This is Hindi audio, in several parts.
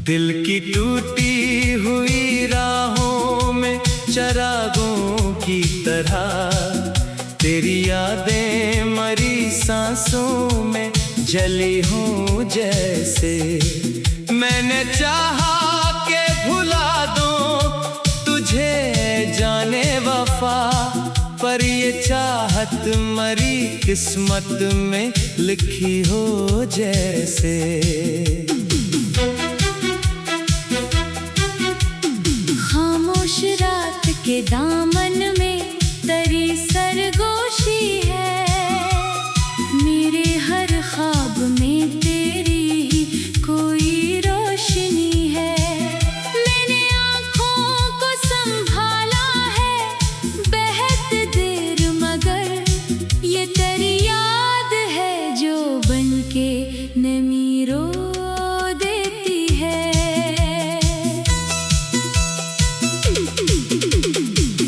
दिल की टूटी हुई राहों में चरागों की तरह तेरी यादें मरी सांसों में जली हूँ जैसे। मैंने चाहा के भुला दूं तुझे जाने वफा, पर ये चाहत मरी किस्मत में लिखी हो जैसे। खामोश रात के दामन में तरी सरगोशी है, मेरे हर ख्वाब में तेरी ही कोई रोशनी है। मैंने आँखों को संभाला है बेहद देर, मगर ये तेरी याद है जो बनके नमी रो देती है।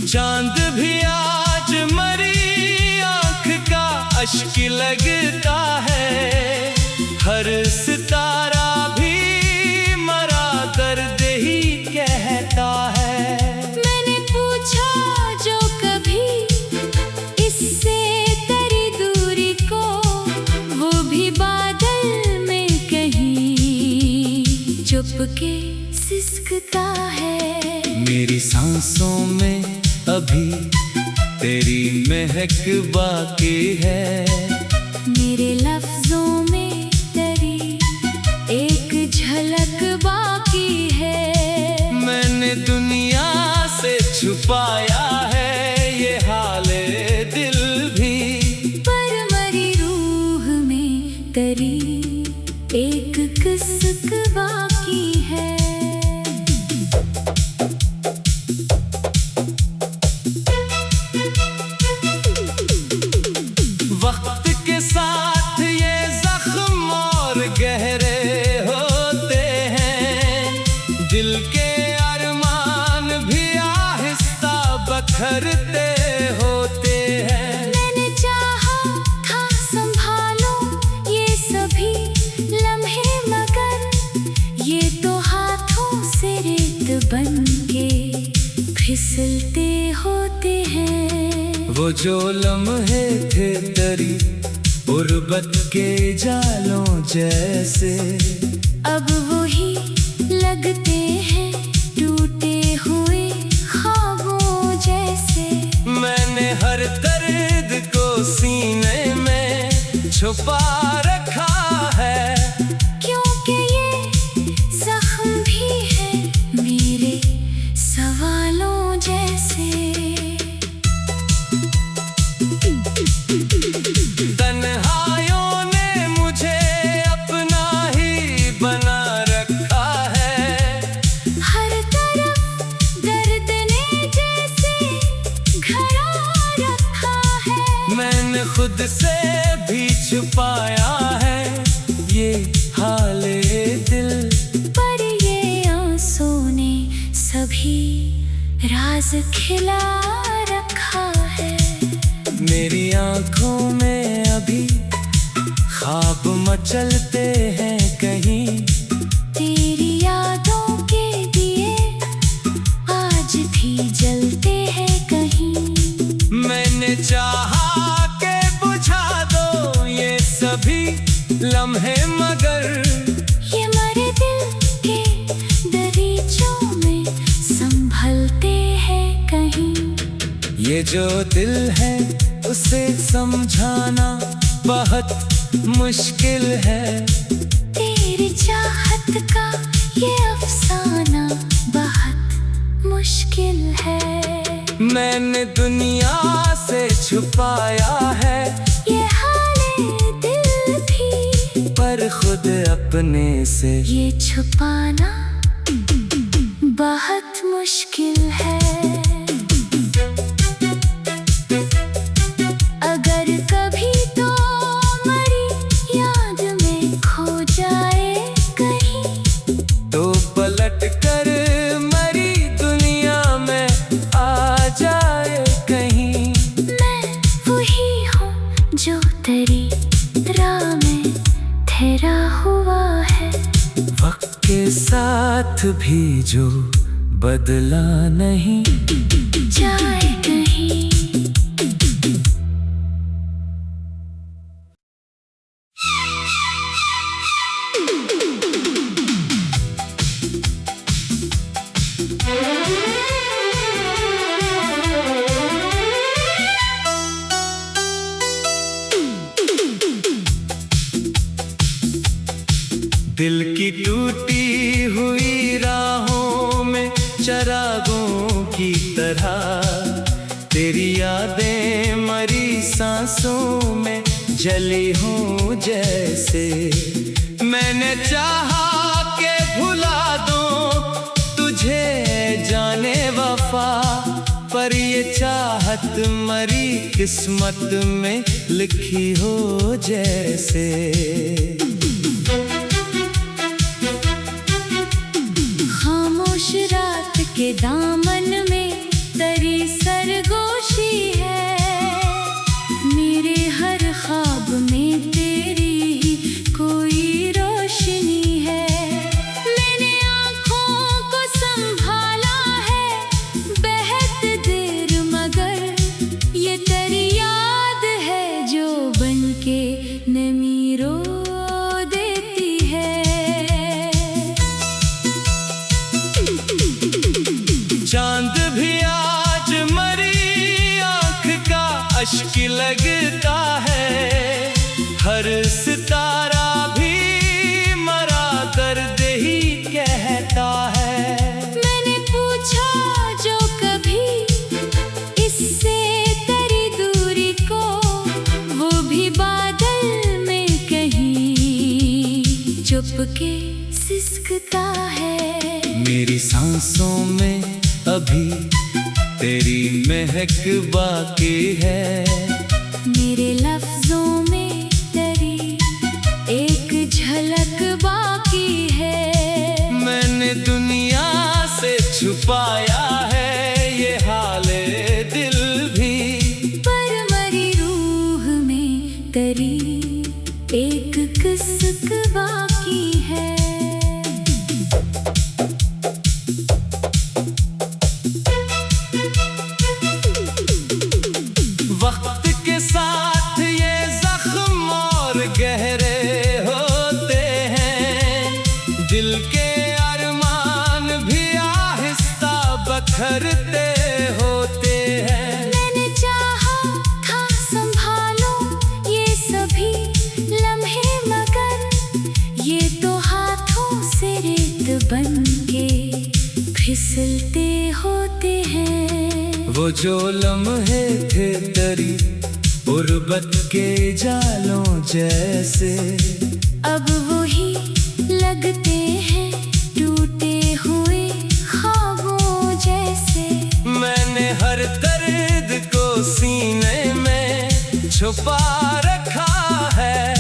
चांद भी आज मरी आँख का अश्क लगता है, हर सितारा भी मरा दर्द ही कहता है। मैंने पूछा जो कभी इससे तेरी दूरी को, वो भी बादल में कहीं चुपके सिसकता है। मेरी सांसों में अभी तेरी महक बाकी है, मेरे लफ्जों में तेरी एक झलक बाकी है। मैंने दुनिया से छुपाया है ये हाले दिल भी, पर मरी रूह में तेरी एक किस्क बाकी है। वक्त के साथ ये जख्म और गहरे होते हैं, दिल के अरमान भी आहिस्ता बखरते होते हैं। मैंने चाहा था संभालो ये सभी लम्हे, मगर ये तो हाथों से रेत बनके फिसलते होते हैं। वो जो लम्हे थे तेरी गुर्बत के जालों जैसे, अब वही लगते हैं टूटे हुए ख्वाबों जैसे। मैंने हर दर्द को सीने में छुपा रखा है, क्योंकि ये जख्म भी है मेरे सवालों जैसे। तन्हाइयों ने मुझे अपना ही बना रखा है, हर तरफ दर्द ने जैसे घरा रखा है। मैंने खुद से भी छुपाया है ये हाले दिल, पर ये आंसू ने सभी राज खिला रखा है। मेरी आँखों में अभी ख्वाब मचलते हैं कहीं, तेरी यादों के दिए आज भी जलते हैं कहीं। मैंने चाहा के बुझा दो ये सभी लम्हे, मगर ये मरे दिल के दरीचों में संभलते हैं कहीं। ये जो दिल है उसे समझाना बहुत मुश्किल है। तेरी चाहत का ये अफसाना बहुत मुश्किल है। मैंने दुनिया से छुपाया है ये हाले दिल भी, पर खुद अपने से ये छुपाना बहुत मुश्किल है। अगर कभी तो मरी याद में खो जाए कहीं, तो पलट कर मरी दुनिया में आ जाए कहीं। मैं वही हूँ जो तेरी राह में ठहरा हुआ है। वक्त के साथ भी जो बदला नहीं जाए कहीं। दिल की टूटी हुई राहों में चरागों की तरह तेरी यादें मरी सांसों में जली हूँ जैसे। मैंने चाहा के भुला दूं तुझे जाने वफा, पर ये चाहत मरी किस्मत में लिखी हो जैसे। खामोश रात के दामन में तेरी सरगोशी है, मेरे हर ख्वाब में तेरी ही कोई रोशनी है। मैंने आँखों को संभाला है बेहद देर, मगर ये तेरी याद है जो बनके नमी रो देती है। चांद भी आज मरी आँख का अश्क लगता है, हर सितारा भी मरा दर्द ही कहता है। मैंने पूछा जो कभी इससे तेरी दूरी को, वो भी बादल में कहीं चुपके सिसकता है। मेरी सांसों में अभी तेरी महक बाकी है, मेरे लफ्जों में तेरी एक झलक बाकी है। मैंने दुनिया से छुपाया है ये हाले दिल भी, पर मरी रूह में तेरी एक किस्क बाकी है। वक्त के साथ ये जख्म और गहरे होते हैं, दिल के अरमान भी आहिस्ता बखरते होते हैं। मैंने चाहा था संभालो ये सभी लम्हे, मगर ये तो हाथों से रेत बनके फिसलते होते हैं। वो जो लम्हे थे तेरी गुर्बत के जालों जैसे, अब वही लगते हैं टूटे हुए ख्वाबों जैसे। मैंने हर दर्द को सीने में छुपा रखा है,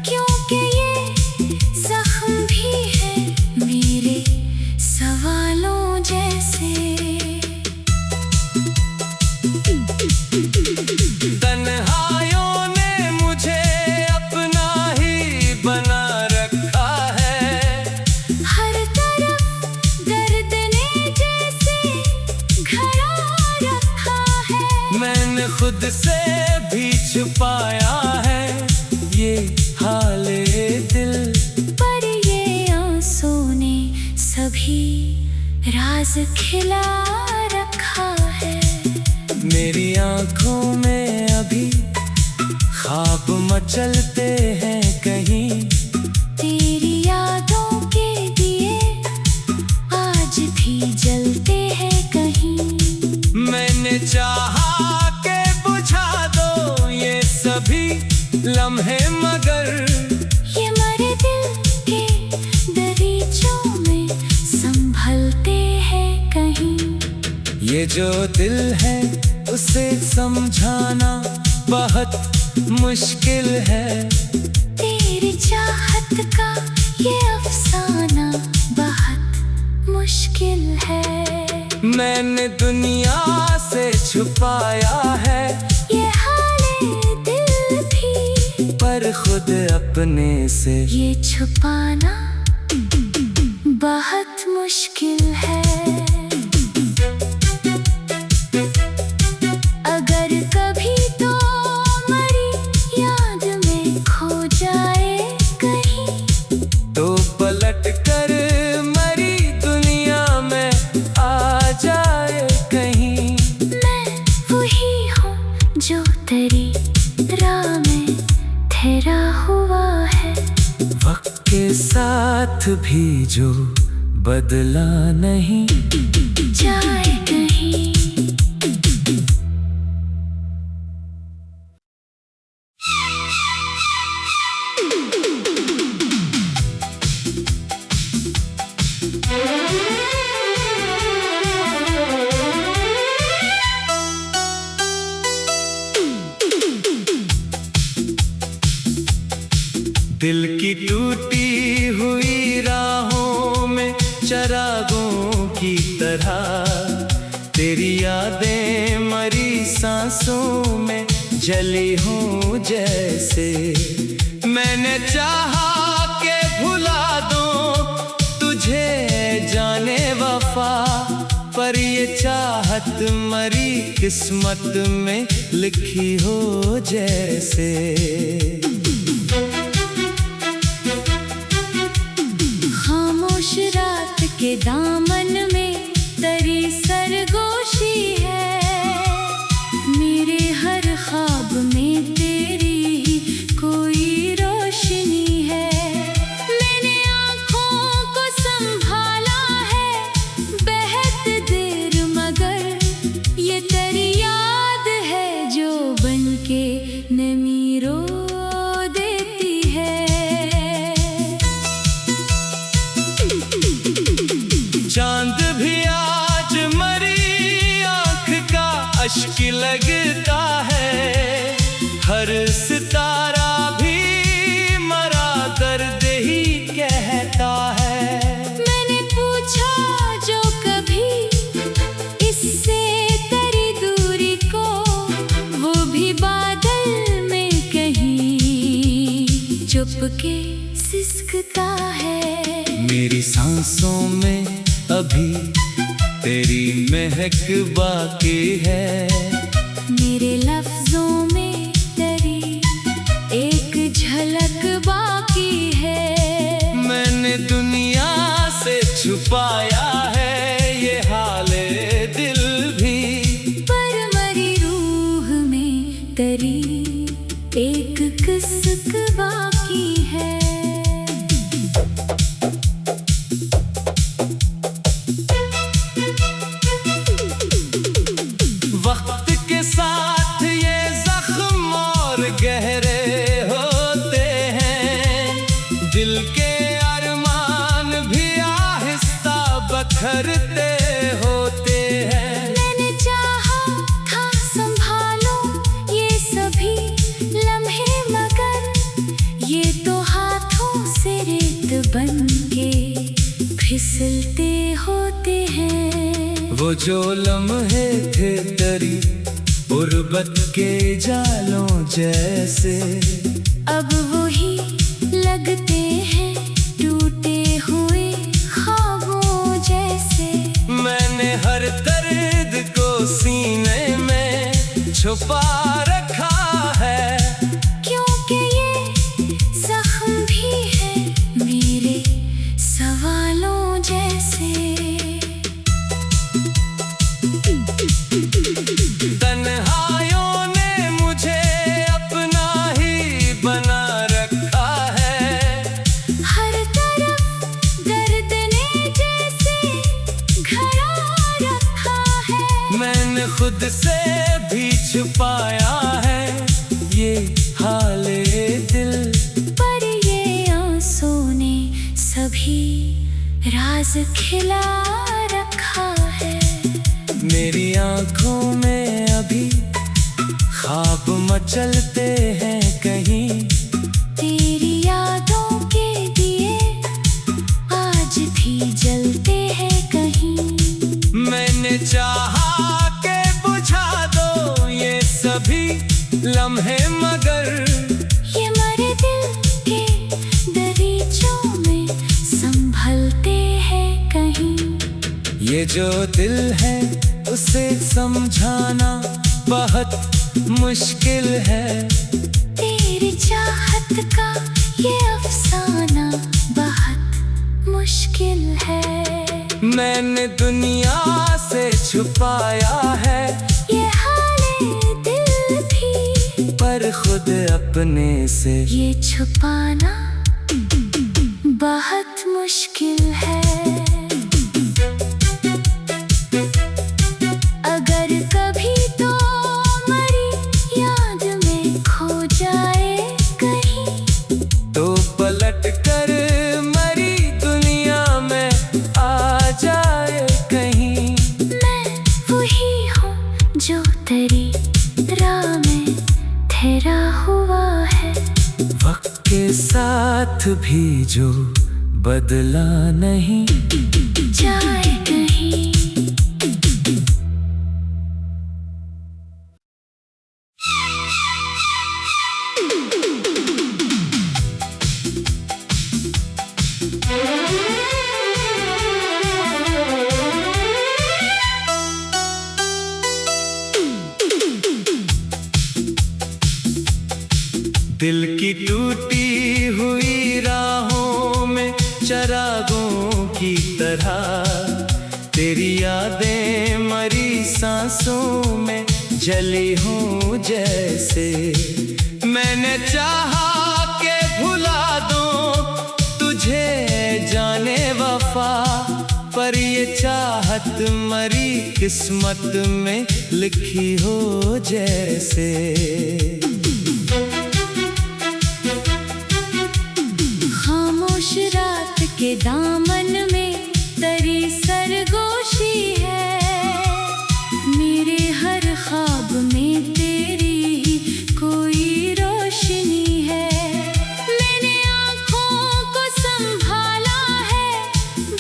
क्योंकि ये जख्म भी है मेरे सवालों जैसे। तन्हाइयों ने मुझे अपना ही बना रखा है, हर तरफ दर्द ने जैसे घड़ा रखा है। मैंने खुद से भी छुपाया है ये हाले दिल, पर ये आंसू ने सभी राज खिला रखा है। मेरी आँखों में अभी ख्वाब मचलते हैं कहीं, तेरी यादों के दिए आज भी जलते हैं कहीं। मैंने चाहा के बुझा दो ये सभी लम्हे, मगर ये मरे दिल के दरीचों में संभलते हैं कहीं। ये जो दिल है उसे समझाना बहुत मुश्किल है। तेरी चाहत का ये अफसाना बहुत मुश्किल है। मैंने दुनिया से छुपाया है ये हाले दिल भी, पर खुद अपने से ये छुपाना बहुत मुश्किल है। अगर कभी तो मरी याद में खो जाए कहीं, तो पलट कर मरी दुनिया में आ जाए कहीं। मैं वही हूँ जो तेरी राह में ठहरा हुआ है, वक्त के साथ भी जो बदला नहीं जाए कहीं। दिल की टूटी हुई राहों में चरागों की तरह तेरी यादें मरी सांसों में जली हूँ जैसे। मैंने चाहा के भुला दूं तुझे जाने वफा, पर ये चाहत मरी किस्मत में लिखी हो जैसे। खामोश रात के दामन में तेरी सरगोशी है, मेरे हर ख्वाब में तेरी ही कोई रोशनी है। मैंने आँखों को संभाला है बेहद देर, मगर ये तेरी याद है जो बनके नमी रो देती है। चांद भी आज मरी आँख का अश्क लगता है, हर सितारा भी मरा दर्द ही कहता है। मैंने पूछा जो कभी इससे तेरी दूरी को, वो भी बादल में कहीं चुपके सिसकता है। मेरी सांसों में अभी तेरी महक बाकी है, मेरे लफ्जों में तेरी एक झलक बाकी है। मैंने दुनिया से छुपाया है ये हाले दिल भी, पर मरी रूह में तेरी एक किस्क बाकी है। वक्त के साथ ये जख्म और गहरे होते हैं, दिल के अरमान भी आहिस्ता बखरते होते हैं। मैंने चाहा था संभालो ये सभी लम्हे, मगर ये तो हाथों से रेत बनके फिसलते होते हैं। वो जो लम्हे थे तेरी गुर्बत के जालों जैसे, अब वही लगते हैं टूटे हुए ख्वाबों जैसे। मैंने हर दर्द को सीने में छुपा रखा है, क्योंकि ये जख्म भी है मेरे सवालों जैसे। तन्हाइयों ने मुझे अपना ही बना रखा है, हर तरफ दर्द ने जैसे घरा रखा है। मैंने खुद से भी छुपाया है ये हाले दिल, पर ये आंसू ने सभी राज खिला रखा है। मेरी आंखों में अभी ख्वाब मचलते हैं कहीं, तेरी यादों के दिए आज भी जलते हैं कहीं। मैंने चाहा के बुझा दो ये सभी लम्हे, मगर ये मरे दिल के दरीचों में संभलते हैं ये जो दिल है उसे समझाना बहुत मुश्किल है। तेरी चाहत का ये अफसाना बहुत मुश्किल है। मैंने दुनिया से छुपाया है ये हाले दिल भी, पर खुद अपने से ये छुपाना बहुत मुश्किल है। अगर कभी तो मरी याद में खो जाए कहीं, तो पलट कर मरी दुनिया में आ जाए कहीं। मैं वही हूँ जो तेरी राह में ठहरा हुआ है। वक्त के साथ भी जो बदला नहीं जाए कहीं। दिल की टूटी हुई राहों में चरागों की तरह तेरी यादें मरी सांसों में जली हूँ जैसे। मैंने चाहा के भुला दूं तुझे जाने वफा, पर ये चाहत मरी किस्मत में लिखी हो जैसे। खामोश रात के दामन में तेरी सरगोशी है। मेरे हर ख्वाब में तेरी ही कोई रोशनी है। मैंने आँखों को संभाला है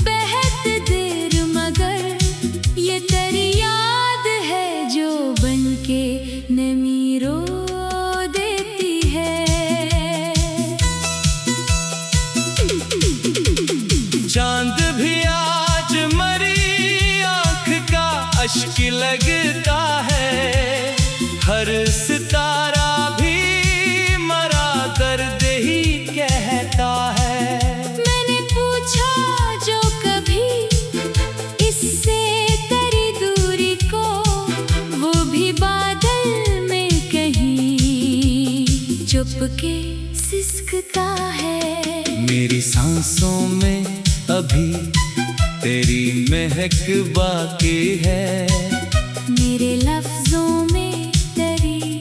बेहद देर, मगर ये तेरी याद है जो बनके नमी रो देती है। चांद भी आज मरी आँख का अश्क लगता है, हर सितारा भी मरा दर्द ही कहता है। मैंने पूछा जो कभी इससे तेरी दूरी को, वो भी बादल में कहीं चुपके सिसकता है। मेरी सांसों में अभी तेरी महक बाकी है। मेरे लफ्जों में तेरी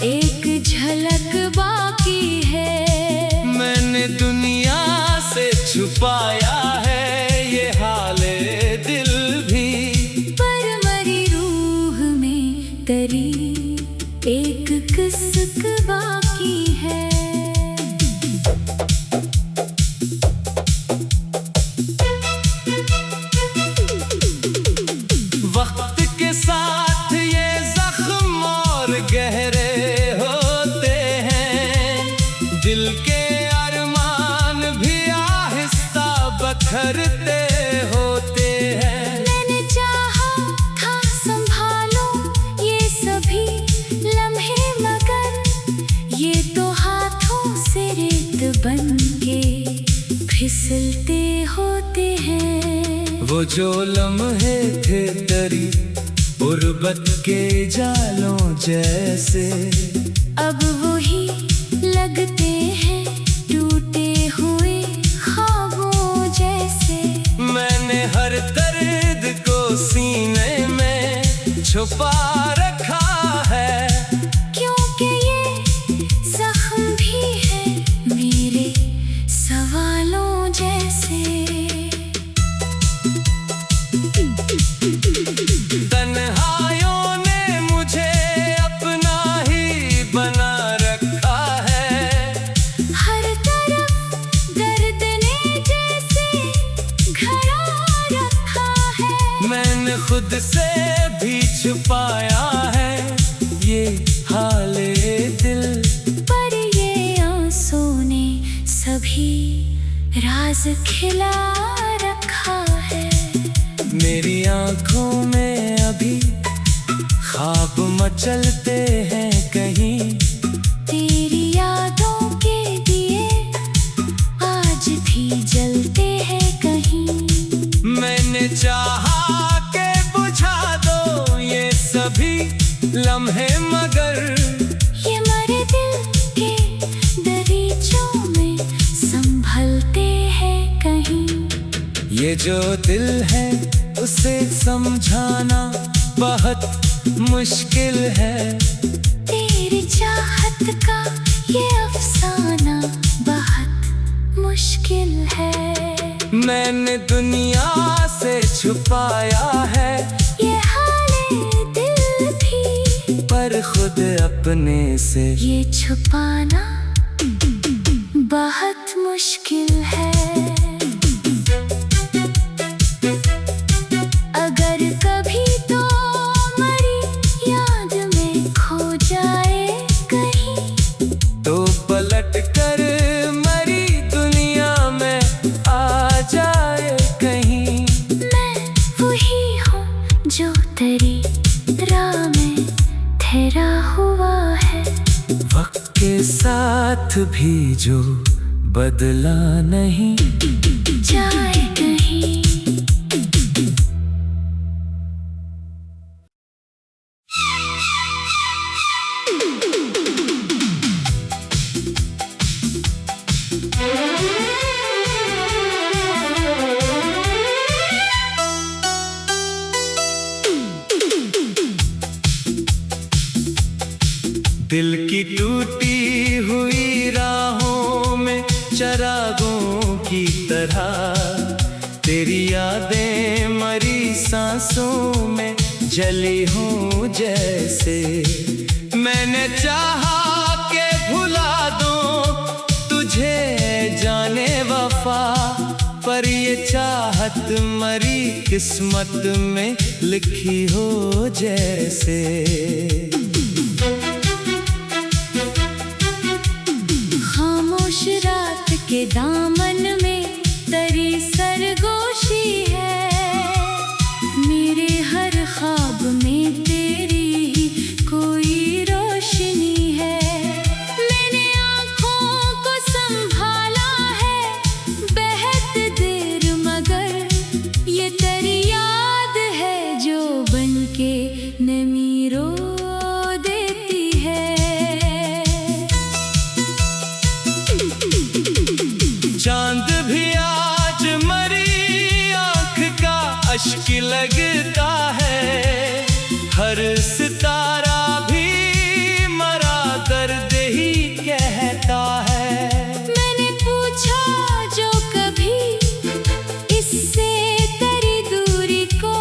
एक झलक बाकी है। मैंने दुनिया से छुपाया है ये हाले दिल भी, पर मरी रूह में तेरी एक किस्क बाकी है। वक्त के साथ ये जख्म और गहरे होते हैं, दिल के अरमान भी आहिस्ता बखरते होते हैं। मैंने चाहा था संभालो ये सभी लम्हे, मगर ये तो हाथों से रेत बनके फिसलते होते हैं। वो जो लम्हे थे तेरी गुर्बत के जालों जैसे, अब वही लगते हैं टूटे हुए ख्वाबों जैसे। मैंने हर दर्द को सीने में छुपा रखा है, क्योंकि ये जख्म भी है मेरे सवालों जैसे। तन्हाइयों ने मुझे अपना ही बना रखा है, हर तरफ दर्द ने जैसे घड़ा रखा है। मैंने खुद से भी छुपाया है ये हाले दिल, पर ये आंसू ने सभी राज खिला रखा है। मेरी आंखों में अभी ख्वाब मचलते हैं कहीं। तेरी यादों के दिए आज भी जलते हैं कहीं। मैंने चाहा के बुझा दो ये सभी लम्हे, मगर ये मरे दिल के दरीचों में संभलते हैं कहीं। ये जो दिल है उसे समझाना बहुत मुश्किल है। तेरी चाहत का ये अफसाना बहुत मुश्किल है। मैंने दुनिया से छुपाया है ये हाले दिल भी, पर खुद अपने से ये छुपाना बहुत मुश्किल है। अगर कभी तो मरी याद में खो जाए कहीं, तो पलट कर मरी दुनिया में आ जाए कहीं। मैं वही हूँ जो तेरी राह में ठहरा हुआ है। वक्त के साथ भी जो बदला नहीं जाए कहीं। दिल की टूटी हुई राहों में चरागों की तरह तेरी यादें मरी सांसों में जली हूँ जैसे। मैंने चाहा के भुला दूं तुझे जाने वफा, पर ये चाहत मरी किस्मत में लिखी हो जैसे। खामोश रात के दामन में तेरी सरगोशी है। मेरे हर ख्वाब में तेरी ही कोई रोशनी है। मैंने आँखों को संभाला है बेहद देर, मगर ये तेरी याद है जो बनके नमी रो देती है। चांद भी आज मरी आँख का अश्क लगता है। हर सितारा भी मरा दर्द ही कहता है। मैंने पूछा जो कभी इससे तेरी दूरी को,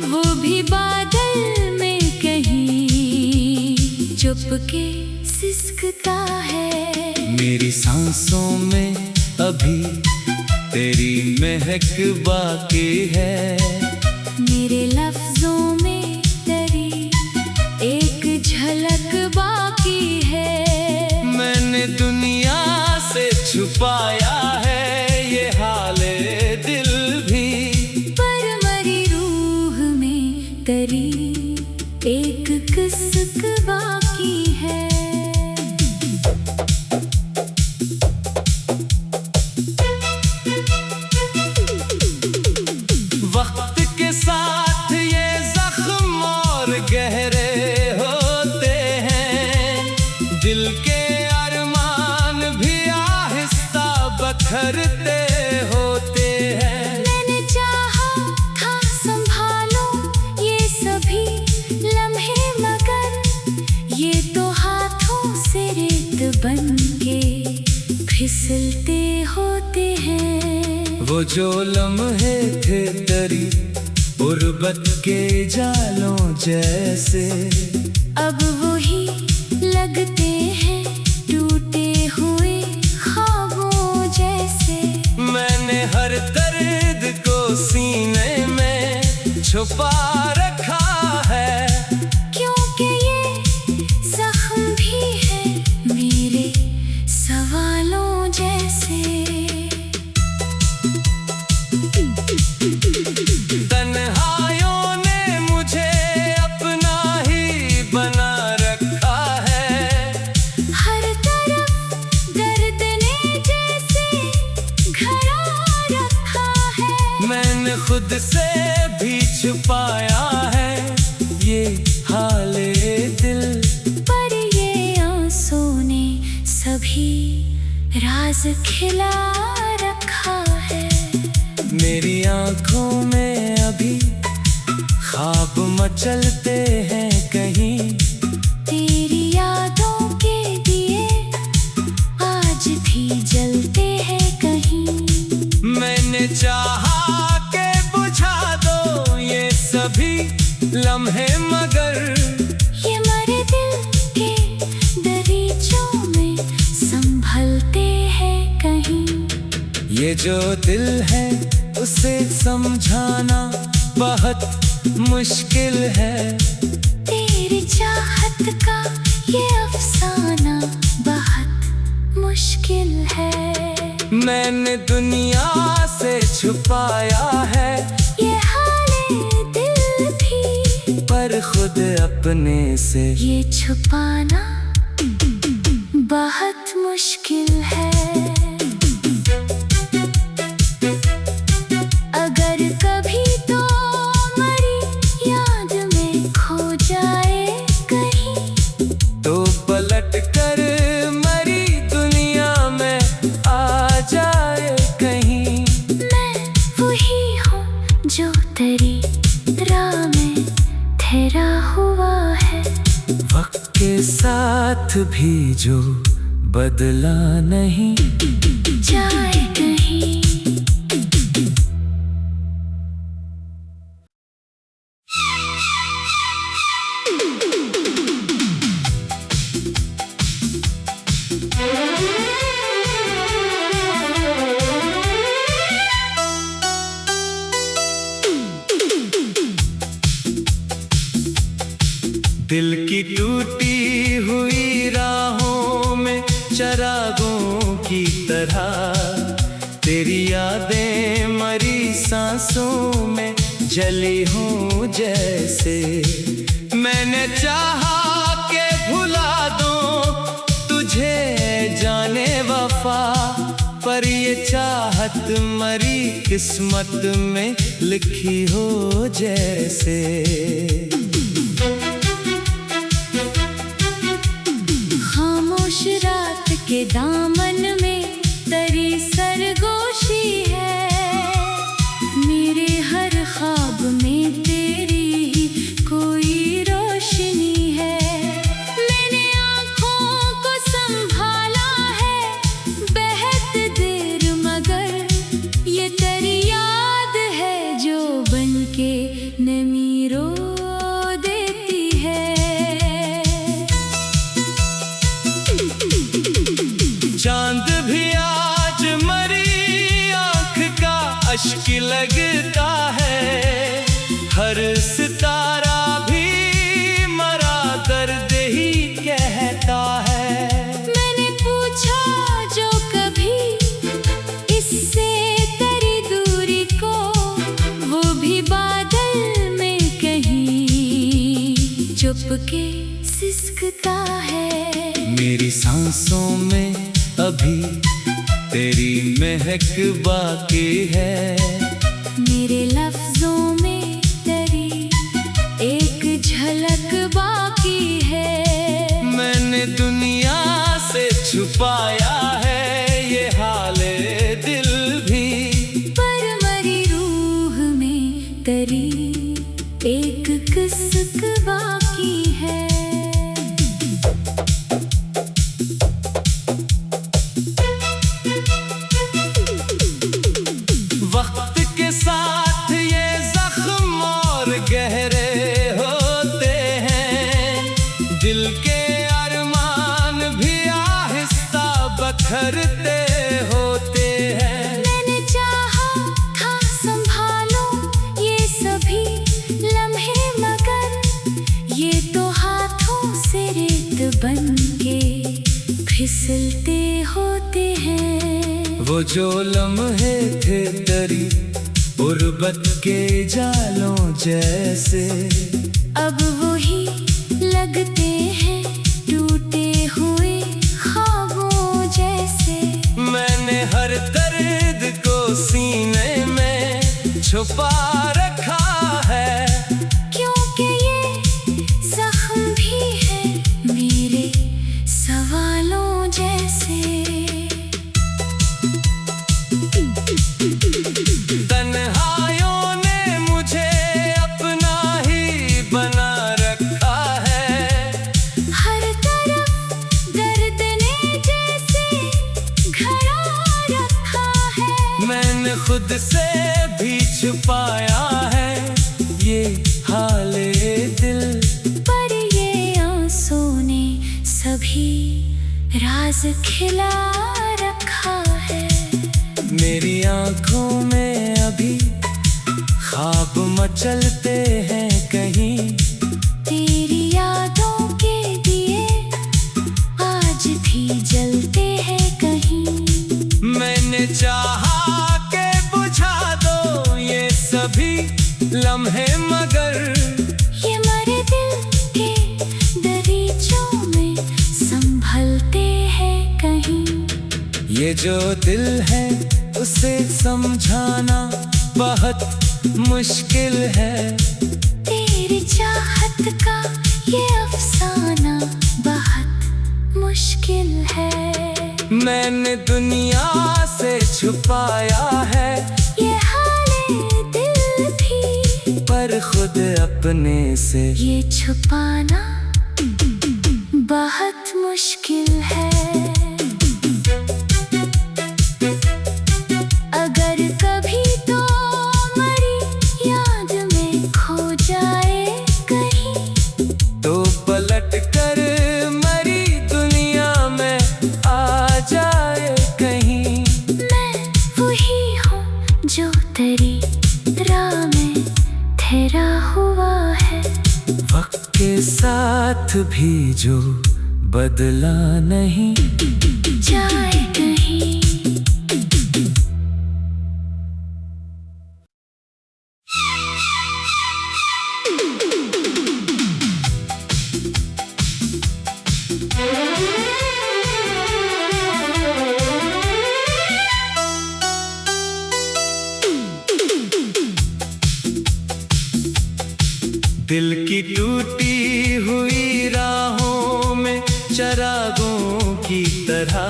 वो भी बादल में कहीं चुपके सिसकता है। मेरी सांसों में अभी तेरी महक बाकी है। मेरे लफ्जों में तेरी एक झलक बाकी है। मैंने दुनिया से छुपाया है ये हाले दिल भी, पर मरी रूह में तेरी एक किस्क बाकी है। वक्त के साथ ये जख्म और गहरे होते हैं। दिल के अरमान भी आहिस्ता बखरते होते हैं। मैंने चाहा था संभालो ये सभी लम्हे, मगर ये तो हाथों से रेत बनके फिसलते होते हैं। वो जो लम्हे थे तेरी गुर्बत के जालों जैसे, अब वही लगते हैं टूटे हुए ख्वाबों जैसे। मैंने हर दर्द को सीने में छुपा रखा है, क्योंकि ये जख्म भी है मेरे सवालों जैसे। तन मैंने खुद से भी छुपाया है ये हाले दिल, पर ये आंसू ने सभी राज खिला रखा है। मेरी आंखों में अभी ख्वाब मचलते हैं कहीं, तेरी यादों के दिए आज भी जलते हैं कहीं। मैंने चाहा के बुझा दो ये सभी लम्हे, मगर ये मरे दिल के दरीचों में संभलते हैं कहीं। ये जो दिल है उसे समझाना बहुत मुश्किल है। तेरी चाहत का ये अफसाना बहुत मुश्किल है। मैंने दुनिया से छुपाया है ये हाले दिल भी, पर खुद अपने से ये छुपाना बहुत मुश्किल है। अगर कभी तो मरी याद में खो जाए कहीं, तो पलट कर मरी दुनिया में आ जाए कहीं। मैं वही हूँ जो तेरी राह में ठहरा हुआ है, वक्त के साथ भी जो बदला नहीं जाए कहीं। दिल की टूटी हुई राहों में चरागों की तरह, तेरी यादें मरी सांसों में जली हूँ जैसे। मैंने चाहा के भुला दूं तुझे जाने वफा, पर ये चाहत मरी किस्मत में लिखी हो जैसे। खामोश रात के दामन में तेरी सरगोशी है, मेरे हर ख्वाब में तेरी ही कोई रोशनी है। मैंने आँखों को संभाला है बेहद देर, मगर ये तेरी याद है जो बनके नमी रो देती है। चांद भी आज मरी आँख का अश्क लगता है, हर सितारा भी मरा दर्द ही कहता है। मैंने पूछा जो कभी इससे तेरी दूरी को, वो भी बादल में कहीं चुपके सिसकता है। मेरी सांसों में अभी तेरी महक बाकी है, मेरे लफ्जों में तेरी एक झलक बाकी है। मैंने दुनिया से छुपाया है ये हाले दिल भी, पर मरी रूह में तेरी एक किस्क बाकी है। वक्त के साथ ये जख्म और गहरे होते हैं, दिल के अरमान भी आहिस्ता बखरते होते हैं। मैंने चाहा था संभालो ये सभी लम्हे, मगर ये तो हाथों से रेत बनके फिसलते होते हैं। वो जो लम्हे थे तेरी गुर्बत के जालों जैसे, अब वही लगते हैं टूटे हुए ख्वाबों जैसे। मैंने हर दर्द को सीने में छुपा छुपा रखा है, क्योंकि ये जख्म भी है मेरे सवालों जैसे। तन्हाइयों ने मुझे अपना ही बना रखा है, हर तरफ दर्द ने जैसे घड़ा रखा है। मैंने खुद से भी छुपाया है ये हाले दिल, पर ये आंसू ने सभी राज खिला रखा है। मेरी आंखों में अभी ख्वाब मचलते हैं कहीं, तेरी यादों के दिए आज भी जलते हैं कहीं। मैंने चाहा के बुझा दो ये सभी लम्हे, मगर ये मरे दिल के दरीचों में संभलते हैं कहीं। ये जो दिल है उसे समझाना बहुत मुश्किल है। तेरी चाहत का ये अफसाना बहुत मुश्किल है। मैंने दुनिया से छुपाया है ये हाले दिल भी, पर खुद अपने से ये छुपाना बहुत मुश्किल है। अगर कभी तो मरी याद में खो जाए कहीं, तो पलट कर मरी दुनिया में आ जाए कहीं। मैं वही हूँ जो तेरी राह में ठहरा हुआ है, वक्त के साथ भी जो बदला नहीं जाए कहीं। दिल की टूटी हुई राहों में चरागों की तरह,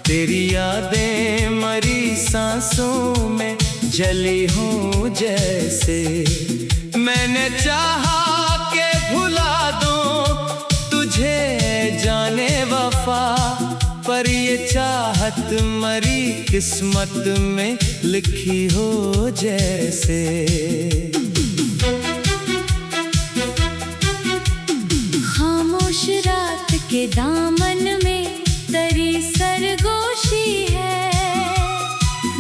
तेरी यादें मरी सांसों में जली हूँ जैसे। मैंने चाहा के भुला दूं तुझे जाने वफा, पर ये चाहत मरी किस्मत में लिखी हो जैसे। खामोश रात के दामन में तेरी सरगोशी है,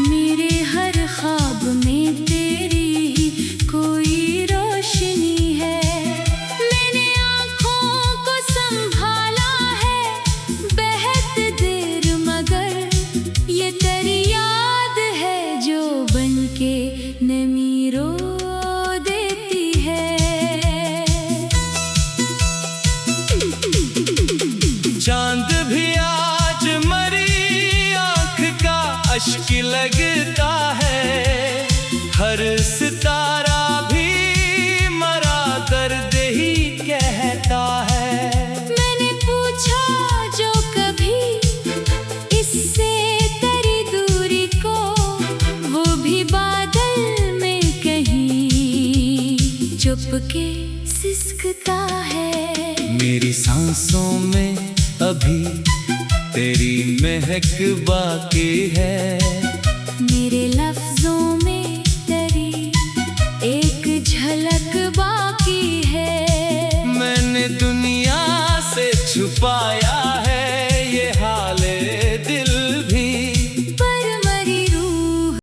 मेरे हर ख्वाब में तेरी ही कोई रोशनी है। मैंने आँखों को संभाला है बेहद देर, मगर ये तेरी याद है जो बनके नमी रो देती है। चांद भी आज मरी आँख का अश्क लगता है, हर सितारा भी मरा दर्द ही कहता है। मैंने पूछा जो कभी इससे तेरी दूरी को, वो भी बादल में कहीं चुपके सिसकता है। मेरी सांसों में अभी तेरी महक बाकी है,